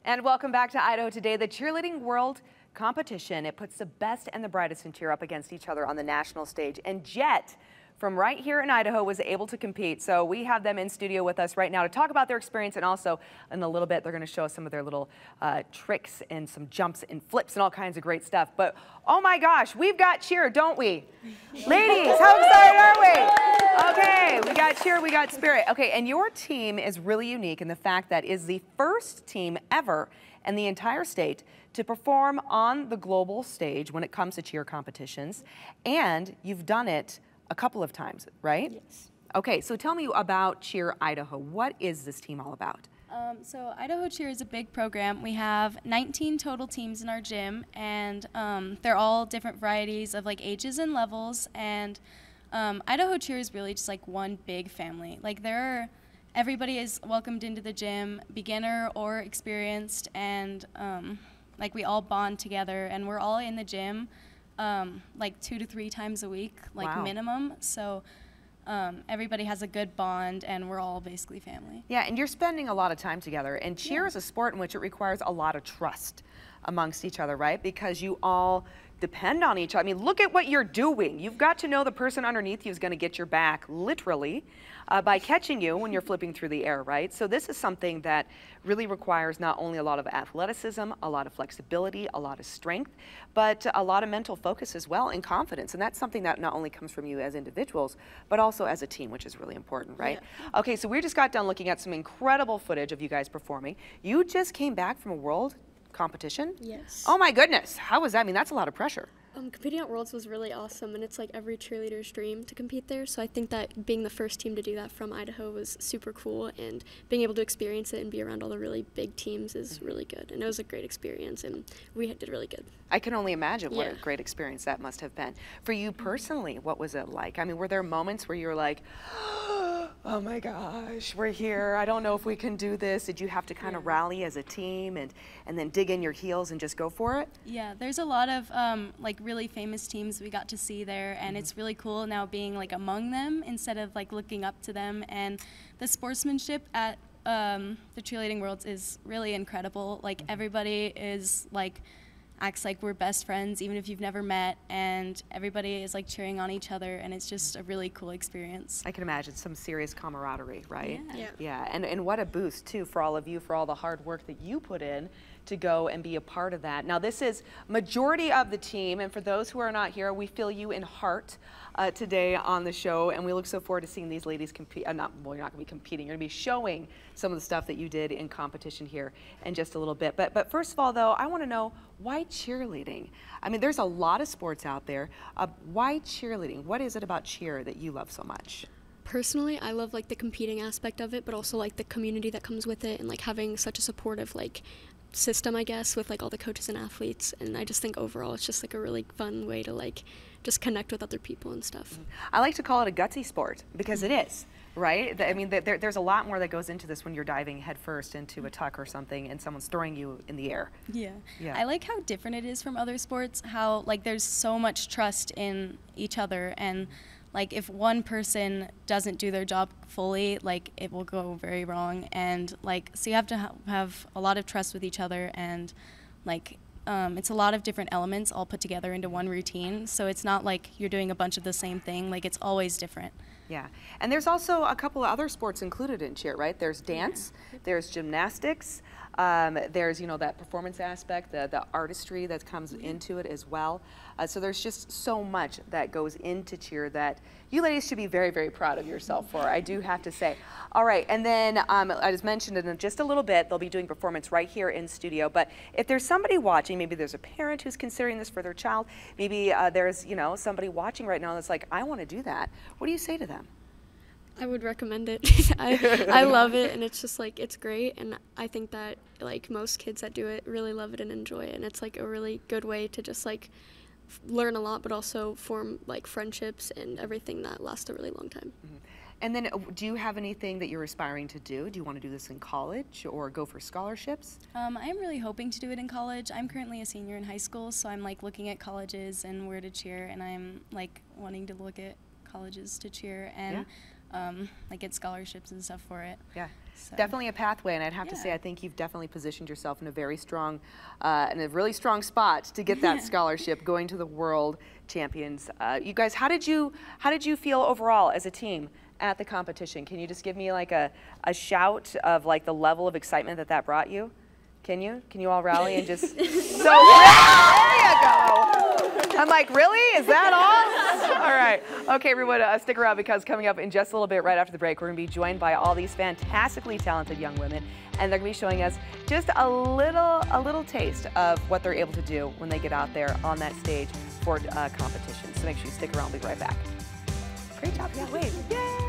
And welcome back to Idaho Today, the cheerleading world competition. It puts the best and the brightest in cheer up against each other on the national stage. And Jet, from right here in Idaho, was able to compete. So we have them in studio with us right now to talk about their experience, and also in a little bit they're going to show us some of their little tricks and some jumps and flips and all kinds of great stuff. But oh my gosh, we've got cheer, don't we? Ladies, how excited are we? Okay, we got cheer, we got spirit. Okay, and your team is really unique in the fact that is the first team ever in the entire state to perform on the global stage when it comes to cheer competitions. And you've done it a couple of times, right? Yes. Okay, so tell me about Cheer Idaho. What is this team all about? So Idaho Cheer is a big program. We have 19 total teams in our gym, and they're all different varieties of like ages and levels. And Idaho Cheer is really just like one big family. Like everybody is welcomed into the gym, beginner or experienced, and like we all bond together, and we're all in the gym like 2 to 3 times a week, like Wow. minimum. So everybody has a good bond, and we're all basically family. Yeah, and you're spending a lot of time together. And cheer is a sport in which it requires a lot of trust amongst each other, right? Because you all depend on each other. I mean, look at what you're doing. You've got to know the person underneath you is going to get your back, literally, by catching you when you're flipping through the air, right? So this is something that really requires not only a lot of athleticism, a lot of flexibility, a lot of strength, but a lot of mental focus as well and confidence. And that's something that not only comes from you as individuals, but also as a team, which is really important, right? Yeah. Okay, so we just got done looking at some incredible footage of you guys performing. You just came back from a world competition? Yes. Oh my goodness, how was that? I mean, that's a lot of pressure. Competing at Worlds was really awesome, and it's like every cheerleader's dream to compete there. So I think that being the first team to do that from Idaho was super cool, and being able to experience it and be around all the really big teams is really good. And it was a great experience, and we did really good. I can only imagine what a Yeah. great experience that must have been. For you personally, what was it like? I mean, were there moments where you were like, oh my gosh, we're here, I don't know if we can do this? Did you have to kind of rally as a team and then dig in your heels and just go for it? Yeah, there's a lot of like really famous teams we got to see there, and it's really cool now being like among them instead of like looking up to them. And the sportsmanship at the cheerleading worlds is really incredible. Like everybody is like acts like we're best friends even if you've never met, and everybody is like cheering on each other, and it's just a really cool experience. I can imagine some serious camaraderie, right? Yeah. Yeah, and what a boost too for all of you, for all the hard work that you put in to go and be a part of that. Now this is majority of the team, and for those who are not here, we feel you in heart today on the show, and we look so forward to seeing these ladies compete. Well, you're not going to be competing, you're going to be showing some of the stuff that you did in competition here in just a little bit. But first of all though, I want to know, why cheerleading? I mean, there's a lot of sports out there. Why cheerleading? What is it about cheer that you love so much? Personally, I love like the competing aspect of it, but also like the community that comes with it, and like having such a supportive like system, I guess, with like all the coaches and athletes. And I just think overall it's just like a really fun way to like just connect with other people and stuff. I like to call it a gutsy sport because it is, right? I mean, there's a lot more that goes into this when you're diving headfirst into a tuck or something and someone's throwing you in the air. Yeah. Yeah. I like how different it is from other sports, how like there's so much trust in each other, and like if one person doesn't do their job fully, like it will go very wrong. And like, so you have to have a lot of trust with each other, and like it's a lot of different elements all put together into one routine. So it's not like you're doing a bunch of the same thing, like it's always different. Yeah, and there's also a couple of other sports included in cheer, right? There's dance, there's gymnastics, there's, you know, that performance aspect, the artistry that comes into it as well. So there's just so much that goes into cheer that you ladies should be very, very proud of yourself for, I do have to say. All right, and then I just mentioned in just a little bit, they'll be doing performance right here in studio, but if there's somebody watching, maybe there's a parent who's considering this for their child, maybe there's, you know, somebody watching right now that's like, I want to do that. What do you say to them? I would recommend it. I love it, and it's just like, it's great, and I think that like most kids that do it really love it and enjoy it, and it's like a really good way to just like learn a lot, but also form like friendships and everything that lasts a really long time. Mm-hmm. And then do you have anything that you're aspiring to do? Do you want to do this in college or go for scholarships? I'm really hoping to do it in college. I'm currently a senior in high school, so I'm like looking at colleges and where to cheer, and I'm like wanting to look at colleges to cheer. And like get scholarships and stuff for it. Yeah. So. Definitely a pathway, and I'd have to say I think you've definitely positioned yourself in a very strong, in a really strong spot to get that scholarship going to the World Champions. You guys, how did you feel overall as a team at the competition? Can you just give me like a shout of like the level of excitement that brought you? Can you all rally and just? There you go. I'm like, really? Is that all? All right. Okay, everyone, stick around because coming up in just a little bit, right after the break, we're going to be joined by all these fantastically talented young women, and they're going to be showing us just a little taste of what they're able to do when they get out there on that stage for competition. So make sure you stick around. We'll be right back. Great job. Yeah, wait. Yay!